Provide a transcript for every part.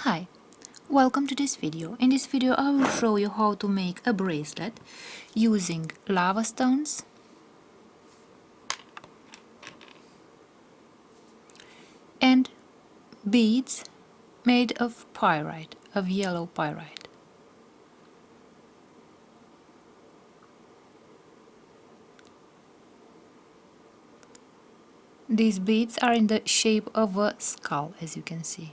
Hi, welcome to this video. In this video I will show you how to make a bracelet using lava stones and beads made of pyrite, of yellow pyrite. These beads are in the shape of a skull, as you can see.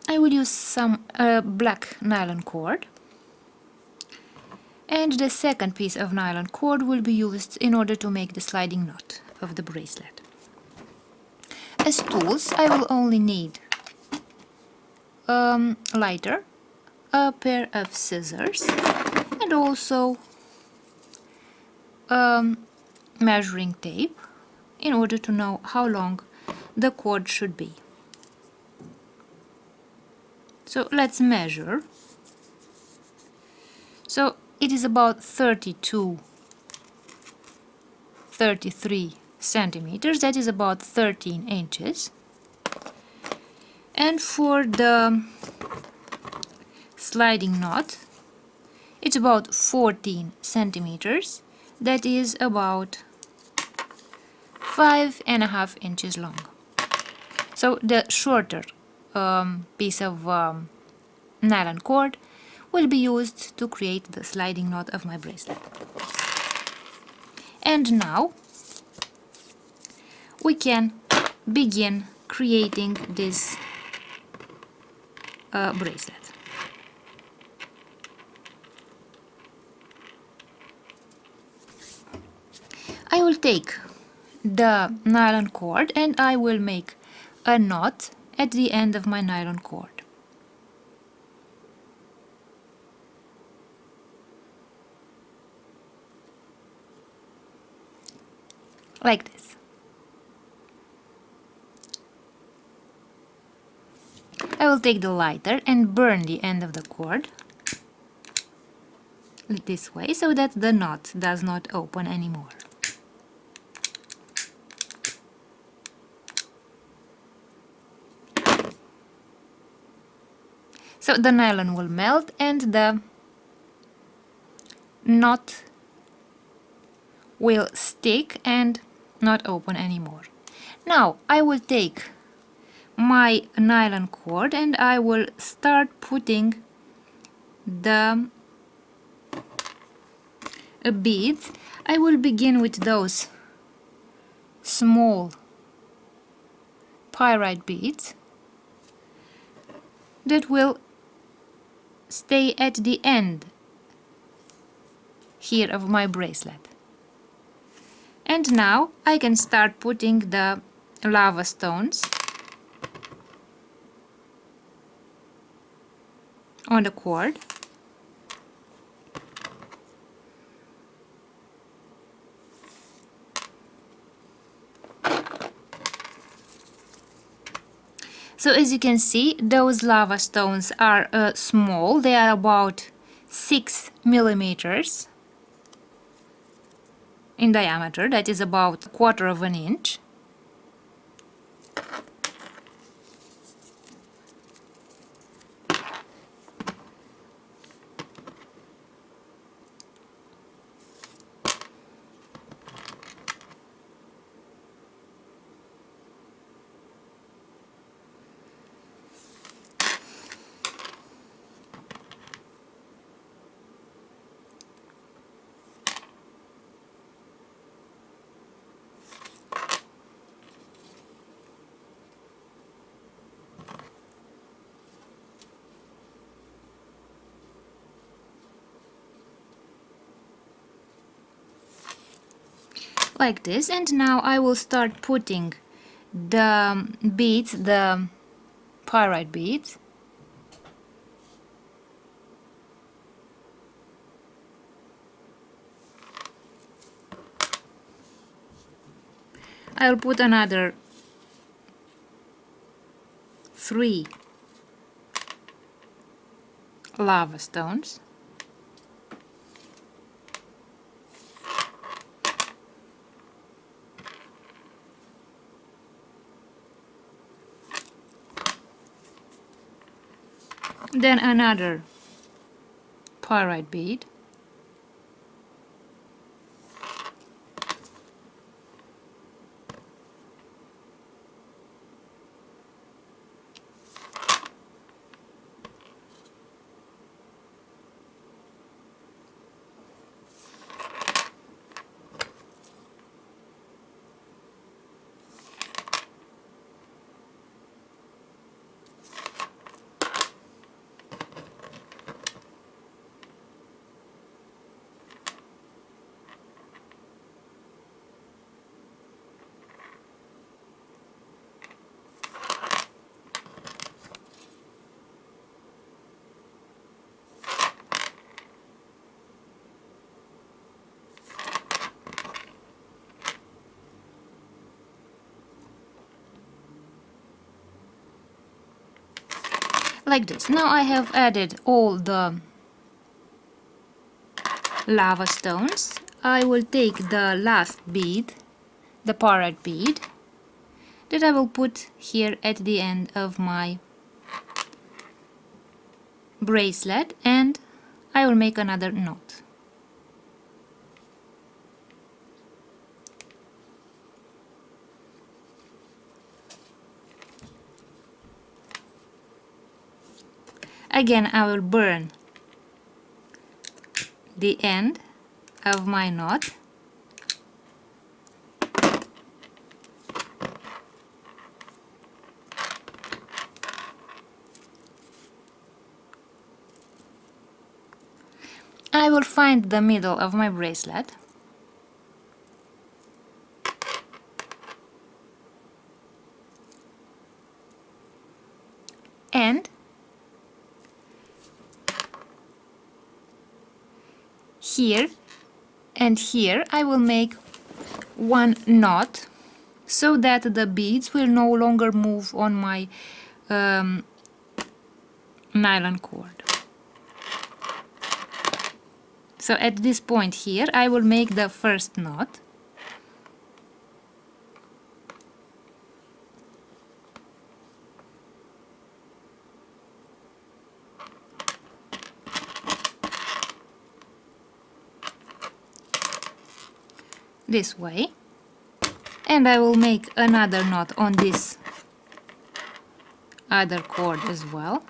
I will use some black nylon cord, and the second piece of nylon cord will be used in order to make the sliding knot of the bracelet. As tools I will only need lighter, a pair of scissors, and also measuring tape in order to know how long the cord should be. So let's measure. So it is about 33 centimeters, that is about 13 inches. And for the sliding knot, it's about 14 centimeters, that is about 5.5 inches long. So the shorter piece of nylon cord will be used to create the sliding knot of my bracelet. And now we can begin creating this bracelet. I will take the nylon cord and I will make a knot at the end of my nylon cord. Like this. I will take the lighter and burn the end of the cord this way so that the knot does not open anymore. So the nylon will melt and the knot will stick and not open anymore. Now I will take my nylon cord and I will start putting the beads. I will begin with those small pyrite beads that will stay at the end here of my bracelet. And now I can start putting the lava stones on the cord. So as you can see, those lava stones are small, they are about 6 millimeters in diameter, that is about 1/4 of an inch. Like this, and now I will start putting the beads, the pyrite beads, I'll put another 3 lava stones. Then another pyrite bead. Like this. Now I have added all the lava stones. I will take the last bead, the pyrite bead, that I will put here at the end of my bracelet, and I will make another knot. Again, I will burn the end of my knot. I will find the middle of my bracelet and here and here I will make one knot so that the beads will no longer move on my nylon cord. So at this point here I will make the first knot. This way, and I will make another knot on this other cord as well.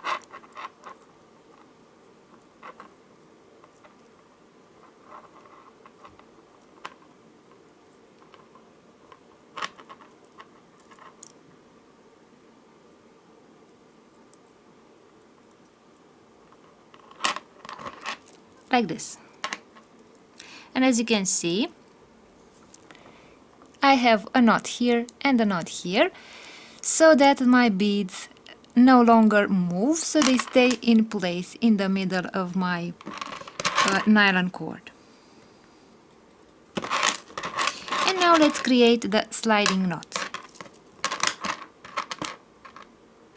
Like this. And as you can see, I have a knot here and a knot here, so that my beads no longer move, so they stay in place in the middle of my nylon cord. And now let's create the sliding knot.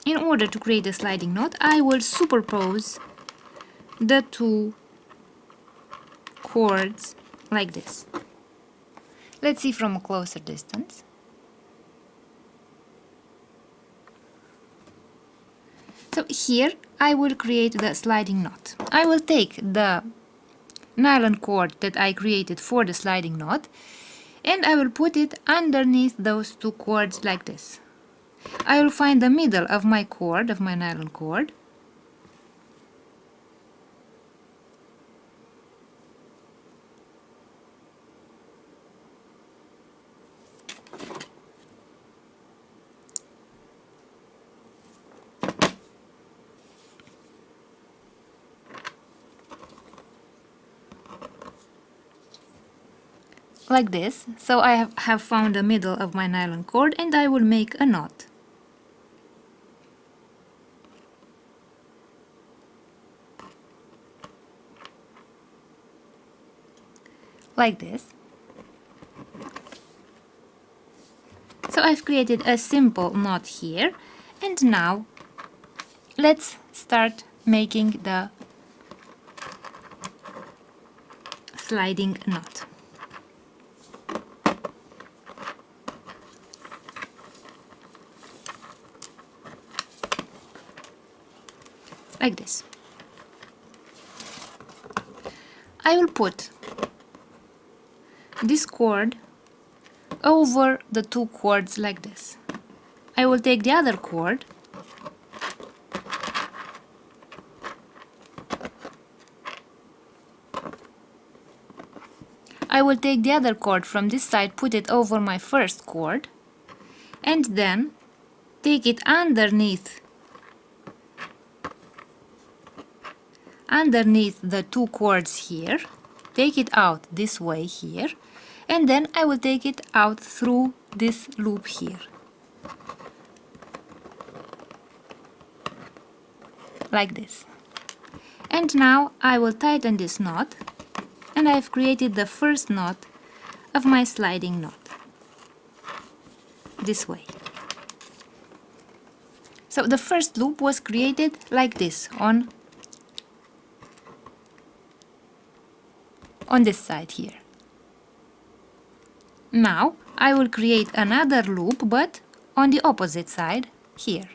In order to create a sliding knot, I will superpose the two cords like this. Let's see from a closer distance. So here I will create the sliding knot. I will take the nylon cord that I created for the sliding knot and I will put it underneath those two cords like this. I will find the middle of my cord, of my nylon cord, like this. So I have found the middle of my nylon cord and I will make a knot. Like this. So I've created a simple knot here, and now let's start making the sliding knot. Like this. I will put this cord over the two cords like this. I will take the other cord from this side, put it over my first cord, and then take it underneath the two cords here, take it out this way here, and then I will take it out through this loop here, like this. And now I will tighten this knot, and I've created the first knot of my sliding knot, this way. So the first loop was created like this on this side here. Now I will create another loop, but on the opposite side here.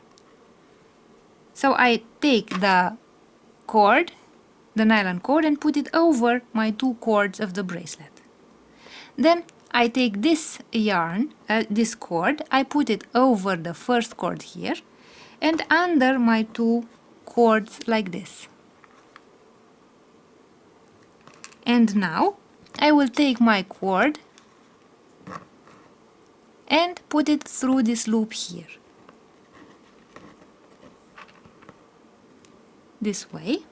So I take the cord, the nylon cord, and put it over my two cords of the bracelet. Then I take this yarn, this cord, I put it over the first cord here and under my two cords like this. And now I will take my cord and put it through this loop here, this way,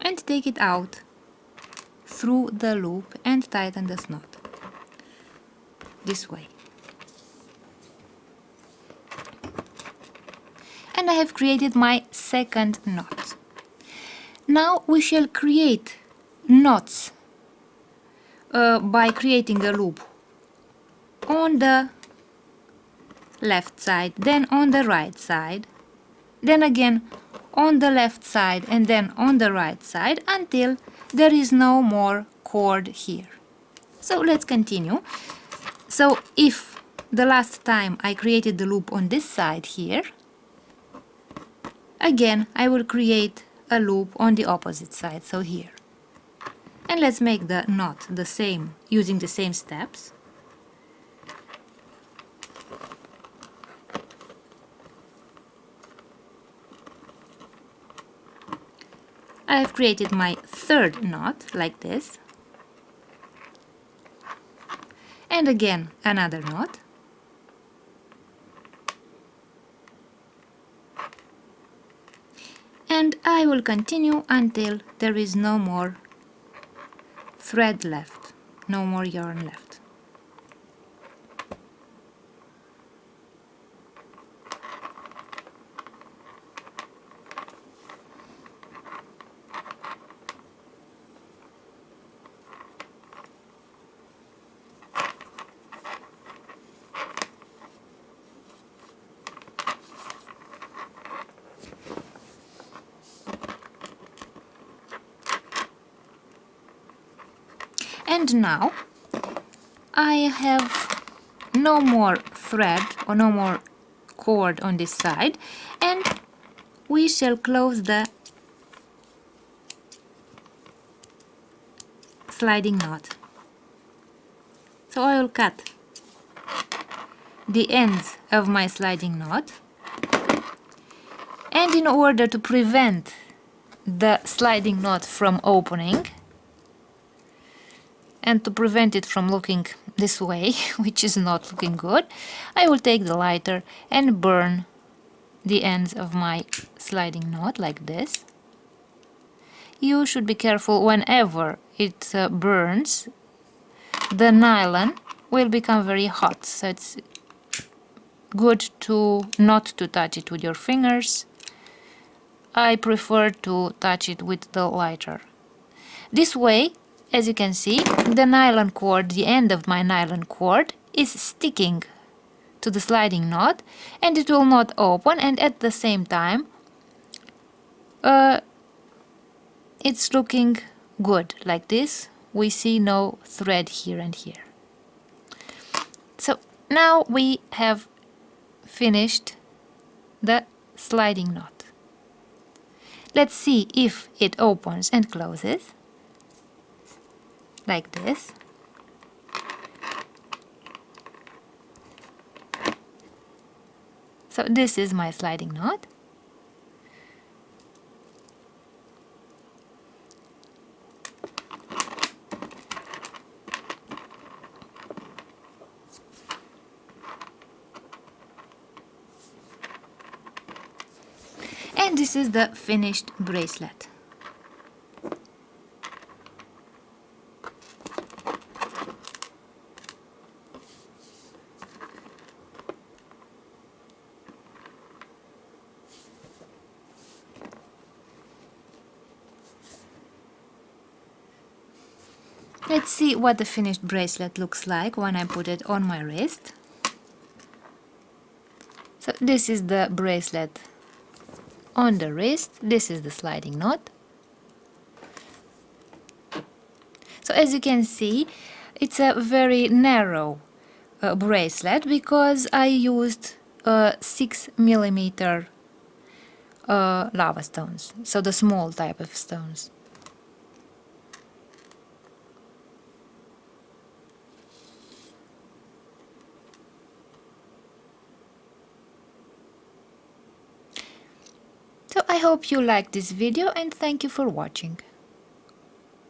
and take it out through the loop and tighten this knot, this way. And I have created my second knot. Now we shall create knots by creating a loop on the left side, then on the right side, then again on the left side, and then on the right side, until there is no more cord here. So let's continue. So if the last time I created the loop on this side here, again I will create a loop on the opposite side, so here. And let's make the knot the same, using the same steps. I have created my third knot like this, and again another knot, and I will continue until there is no more thread left, no more yarn left. And now I have no more thread or no more cord on this side, and we shall close the sliding knot. So I will cut the ends of my sliding knot, and in order to prevent the sliding knot from opening and to prevent it from looking this way, which is not looking good, I will take the lighter and burn the ends of my sliding knot like this. You should be careful whenever it burns. The nylon will become very hot, so it's good to not to touch it with your fingers. I prefer to touch it with the lighter. This way, as you can see, the nylon cord, the end of my nylon cord, is sticking to the sliding knot, and it will not open, and at the same time it's looking good like this. We see no thread here and here. So now we have finished the sliding knot. Let's see if it opens and closes. like this. So this is my sliding knot. And this is the finished bracelet. Let's see what the finished bracelet looks like when I put it on my wrist. So this is the bracelet on the wrist. This is the sliding knot. So as you can see, it's a very narrow bracelet because I used 6mm lava stones, so the small type of stones. So I hope you liked this video and thank you for watching.